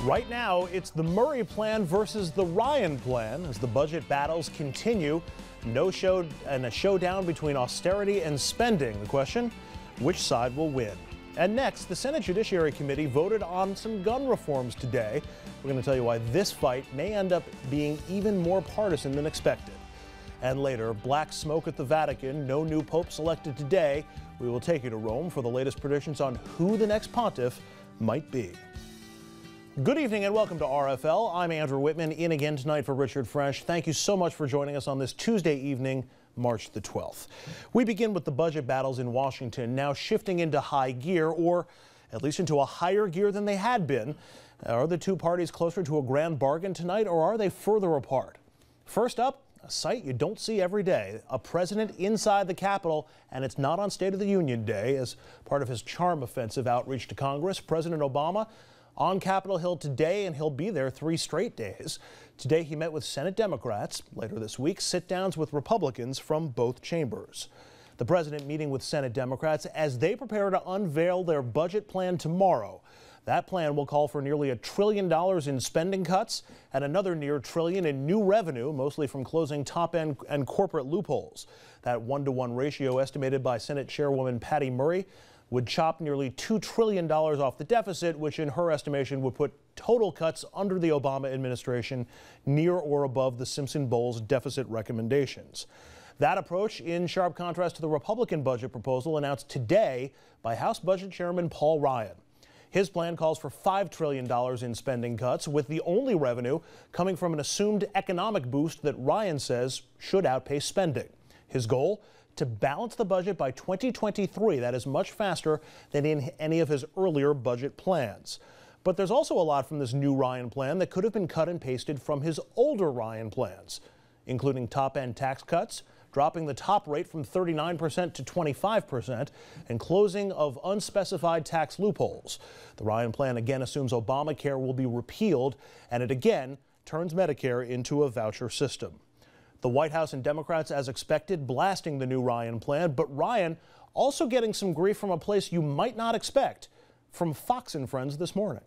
Right now, it's the Murray plan versus the Ryan plan as the budget battles continue. A showdown between austerity and spending. The question, which side will win? And next, the Senate Judiciary Committee voted on some gun reforms today. We're going to tell you why this fight may end up being even more partisan than expected. And later, black smoke at the Vatican, no new pope selected today. We will take you to Rome for the latest predictions on who the next pontiff might be. Good evening and welcome to RFL. I'm Andrew Whitman, in again tonight for Richard Fresh. Thank you so much for joining us on this Tuesday evening, March the 12th. We begin with the budget battles in Washington, now shifting into high gear, or at least into a higher gear than they had been. Are the two parties closer to a grand bargain tonight, or are they further apart? First up, a sight you don't see every day, a president inside the Capitol, and it's not on State of the Union Day. As part of his charm offensive outreach to Congress, President Obama on Capitol Hill today, and he'll be there 3 straight days. Today he met with Senate Democrats. Later this week, sit-downs with Republicans from both chambers. The president meeting with Senate Democrats as they prepare to unveil their budget plan tomorrow. That plan will call for nearly $1 trillion in spending cuts and another near $1 trillion in new revenue, mostly from closing top-end and corporate loopholes. That 1-to-1 ratio estimated by Senate Chairwoman Patty Murray would chop nearly $2 trillion off the deficit, which in her estimation would put total cuts under the Obama administration near or above the Simpson-Bowles deficit recommendations. That approach in sharp contrast to the Republican budget proposal announced today by House Budget Chairman Paul Ryan. His plan calls for $5 trillion in spending cuts, with the only revenue coming from an assumed economic boost that Ryan says should outpace spending. His goal? To balance the budget by 2023. That is much faster than in any of his earlier budget plans. But there's also a lot from this new Ryan plan that could have been cut and pasted from his older Ryan plans, including top-end tax cuts, dropping the top rate from 39% to 25%, and closing of unspecified tax loopholes. The Ryan plan again assumes Obamacare will be repealed, and it again turns Medicare into a voucher system. The White House and Democrats, as expected, blasting the new Ryan plan, but Ryan also getting some grief from a place you might not expect, from Fox and Friends this morning.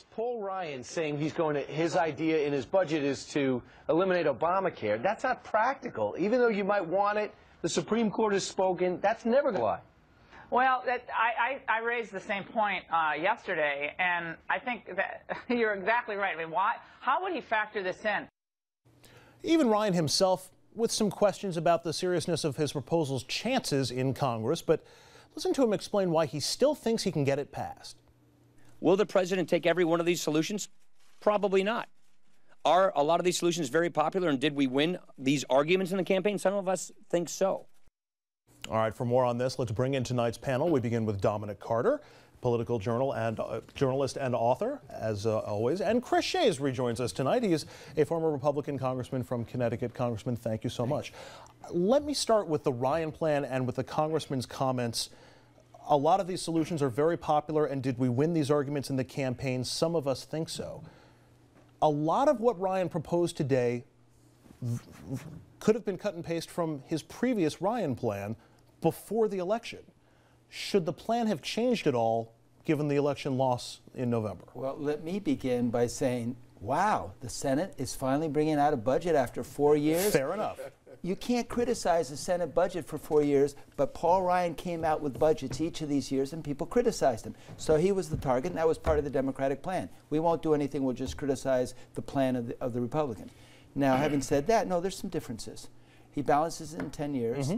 Paul Ryan saying his idea in his budget is to eliminate Obamacare. That's not practical. Even though you might want it, the Supreme Court has spoken. That's never going to fly. Well, I raised the same point yesterday, and I think that you're exactly right. I mean, how would he factor this in? Even Ryan himself with some questions about the seriousness of his proposal's chances in Congress, but listen to him explain why he still thinks he can get it passed. Will the president take every one of these solutions? Probably not. Are a lot of these solutions very popular, and did we win these arguments in the campaign? Some of us think so. All right, for more on this, let's bring in tonight's panel. We begin with Dominic Carter, political journalist and author, as always. And Chris Shays rejoins us tonight. He is a former Republican congressman from Connecticut. Congressman, thank you so much. Let me start with the Ryan plan and with the congressman's comments. A lot of these solutions are very popular, and did we win these arguments in the campaign? Some of us think so. A lot of what Ryan proposed today could have been cut and paste from his previous Ryan plan before the election. Should the plan have changed at all, given the election loss in November? Well, let me begin by saying, wow, the Senate is finally bringing out a budget after 4 years. Fair enough. You can't criticize the Senate budget for 4 years, but Paul Ryan came out with budgets each of these years, and people criticized him. So he was the target, and that was part of the Democratic plan. We won't do anything, we'll just criticize the plan of the Republican. Now, having said that, no, there's some differences. He balances it in 10 years.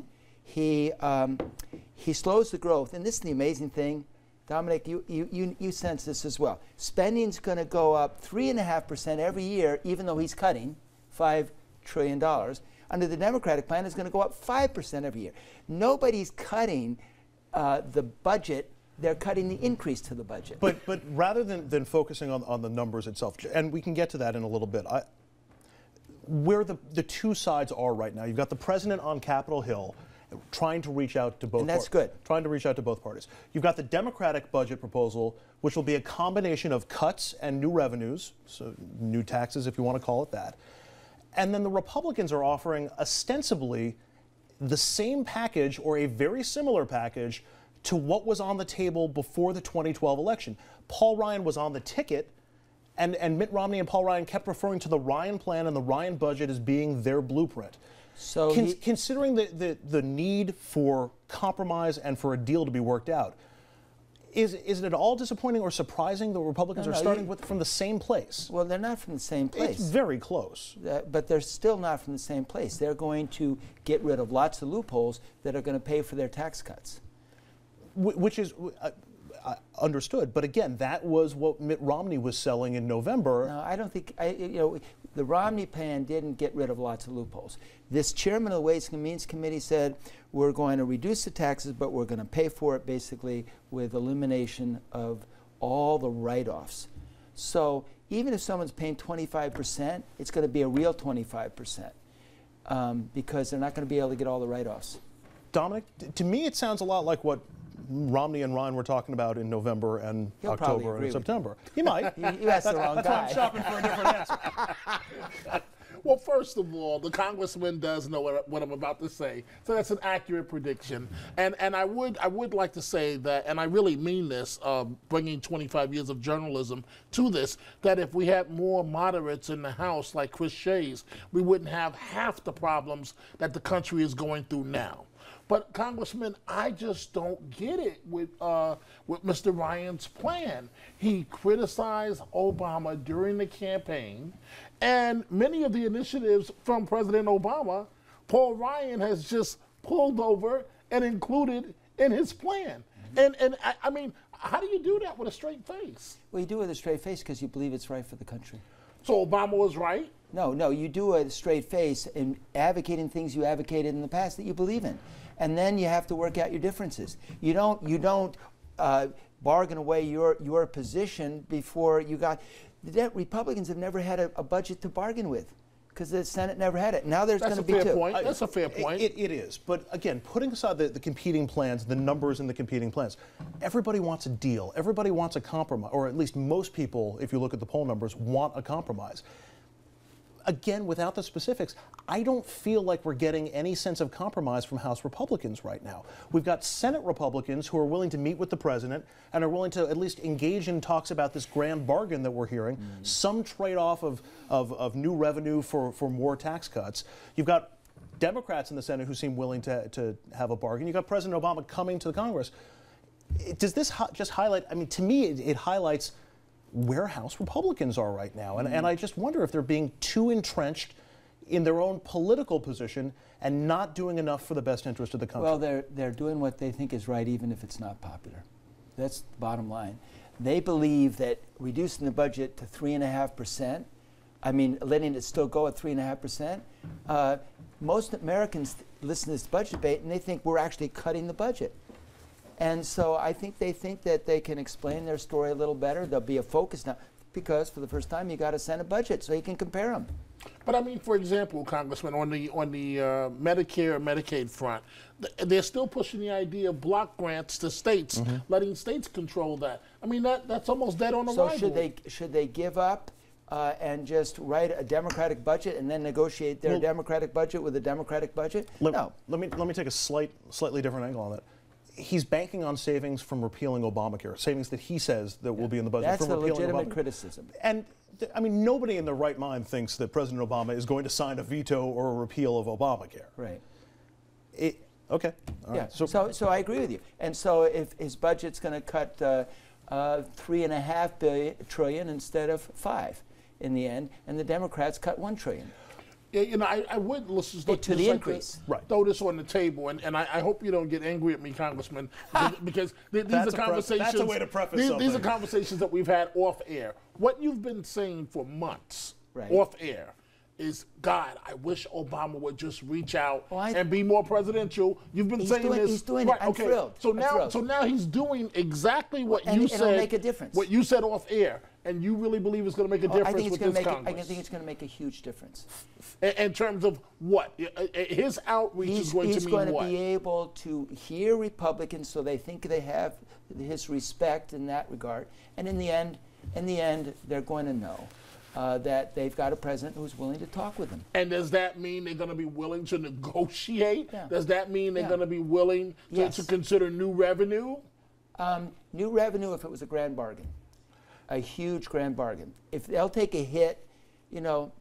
He slows the growth, and this is the amazing thing. Dominic, you sense this as well. Spending's going to go up 3.5% every year, even though he's cutting $5 trillion. Under the Democratic plan, it's going to go up 5% every year. Nobody's cutting the budget. They're cutting the increase to the budget. But rather than focusing on the numbers itself, and we can get to that in a little bit, where the two sides are right now, you've got the president on Capitol Hill trying to reach out to both and that's good. Trying to reach out to both parties. You've got the Democratic budget proposal, which will be a combination of cuts and new revenues, so new taxes if you want to call it that. And then the Republicans are offering ostensibly the same package or a very similar package to what was on the table before the 2012 election. Paul Ryan was on the ticket, And Mitt Romney and Paul Ryan kept referring to the Ryan plan and the Ryan budget as being their blueprint. So considering the need for compromise and for a deal to be worked out, is it at all disappointing or surprising that Republicans are starting from the same place? Well, they're not from the same place. It's very close. But they're still not from the same place. They're going to get rid of lots of loopholes that are going to pay for their tax cuts. Which is understood. But again, that was what Mitt Romney was selling in November. No, I don't think, the Romney plan didn't get rid of lots of loopholes. This chairman of the Ways and Means Committee said, we're going to reduce the taxes, but we're going to pay for it basically with elimination of all the write-offs. So even if someone's paying 25%, it's going to be a real 25% because they're not going to be able to get all the write-offs. Dominic, to me it sounds a lot like what Romney and Ryan were talking about in November and October and September. He might. You asked the wrong guy. That's why I'm shopping for a different answer. Well, first of all, the congressman does know what I'm about to say, so that's an accurate prediction. And I would like to say that, and I really mean this, bringing 25 years of journalism to this, that if we had more moderates in the House like Chris Shays, we wouldn't have half the problems that the country is going through now. But Congressman, I just don't get it with Mr. Ryan's plan. He criticized Obama during the campaign, and many of the initiatives from President Obama, Paul Ryan has just pulled over and included in his plan. And I mean, how do you do that with a straight face? Well, you do it with a straight face because you believe it's right for the country. So Obama was right? No, you do it with a straight face in advocating things you advocated in the past that you believe in. And then you have to work out your differences. You don't bargain away your position before you got. The Republicans have never had a budget to bargain with because the Senate never had it. Now there's going to be two. That's a fair point. It is. But again, putting aside the competing plans, the numbers in the competing plans, everybody wants a deal. Everybody wants a compromise, or at least most people, if you look at the poll numbers, want a compromise. Again, without the specifics, I don't feel like we're getting any sense of compromise from House Republicans right now. We've got Senate Republicans who are willing to meet with the president and are willing to at least engage in talks about this grand bargain that we're hearing, some trade-off of new revenue for more tax cuts. You've got Democrats in the Senate who seem willing to have a bargain. You've got President Obama coming to the Congress. Does this just highlight, I mean, to me, it highlights where House Republicans are right now. And I just wonder if they're being too entrenched in their own political position and not doing enough for the best interest of the country. Well, they're doing what they think is right, even if it's not popular. That's the bottom line. They believe that reducing the budget to 3.5%, I mean, letting it still go at 3.5%, most Americans listen to this budget debate and they think we're actually cutting the budget. And so I think they think that they can explain their story a little better. There'll be a focus now because for the first time you got a Senate budget so you can compare them. But I mean, for example, Congressman, on the Medicare and Medicaid front, they're still pushing the idea of block grants to states, letting states control that. I mean, that's almost dead on arrival. So should they give up and just write a Democratic budget and then negotiate their Democratic budget with a Democratic budget? No. Let me take a slightly different angle on that. He's banking on savings from repealing Obamacare, savings that he says that will be in the budget That's from repealing legitimate Obamacare. criticism. And I mean, nobody in their right mind thinks that President Obama is going to sign a veto or a repeal of Obamacare. Right. Okay. All right. So I agree with you. And so if his budget's going to cut $3.5 trillion instead of $5 billion in the end, and the Democrats cut $1 trillion. Yeah, you know, I would listen to the increase. Throw this on the table, and I hope you don't get angry at me, Congressman, because these are conversations. That's a way to preface something. These are conversations that we've had off air. What you've been saying for months off air is, God, I wish Obama would just reach out and be more presidential. You've been saying this. He's doing it. I'm thrilled. So now he's doing exactly what you said. It'll make a difference. What you said off air. And you really believe it's going to make a difference with this Congress? I think it's going to make a huge difference. In terms of what? His outreach is going to mean what? He's going to be able to hear Republicans so they think they have his respect in that regard. And in the end, they're going to know that they've got a president who's willing to talk with them. And does that mean they're going to be willing to negotiate? Yeah. Does that mean they're going to be willing to consider new revenue? New revenue if it was a grand bargain. a huge grand bargain. If they'll take a hit, you know,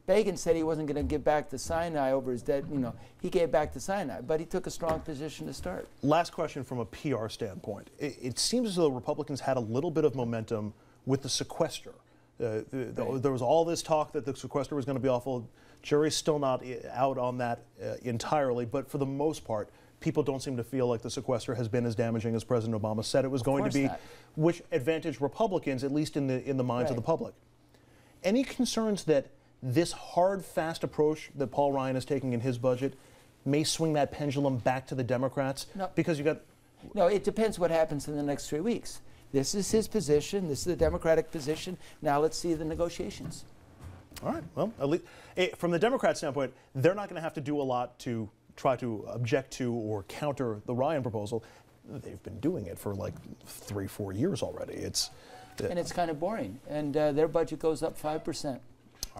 Begin said he wasn't going to give back the Sinai over his dead, you know, he gave back the Sinai, but he took a strong position to start. Last question from a PR standpoint. It seems as though Republicans had a little bit of momentum with the sequester. There was all this talk that the sequester was going to be awful. Jury's still not out on that entirely, but for the most part, people don't seem to feel like the sequester has been as damaging as President Obama said it was going to be, which advantaged Republicans, at least in the minds of the public. Any concerns that this hard, fast approach that Paul Ryan is taking in his budget may swing that pendulum back to the Democrats? No. Because you got... No, it depends what happens in the next 3 weeks. This is his position. This is the Democratic position. Now let's see the negotiations. All right. Well, at least from the Democrat standpoint, they're not going to have to do a lot to try to object to or counter the Ryan proposal. They've been doing it for like 3-4 years already. And it's kind of boring. And their budget goes up 5%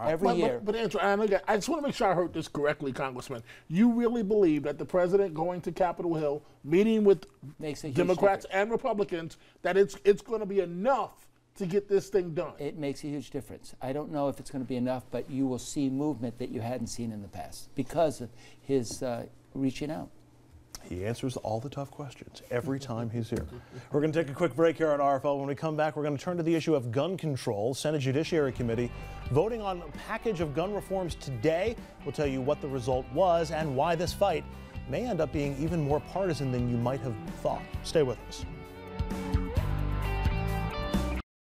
every year. But Andrew, I just want to make sure I heard this correctly, Congressman. You really believe that the president going to Capitol Hill, meeting with Democrats and Republicans, that it's going to be enough to get this thing done? It makes a huge difference. I don't know if it's going to be enough, but you will see movement that you hadn't seen in the past because of his reaching out. He answers all the tough questions every time he's here. We're going to take a quick break here on RFL. When we come back, we're going to turn to the issue of gun control. Senate Judiciary Committee voting on a package of gun reforms today. We'll tell you what the result was and why this fight may end up being even more partisan than you might have thought. Stay with us.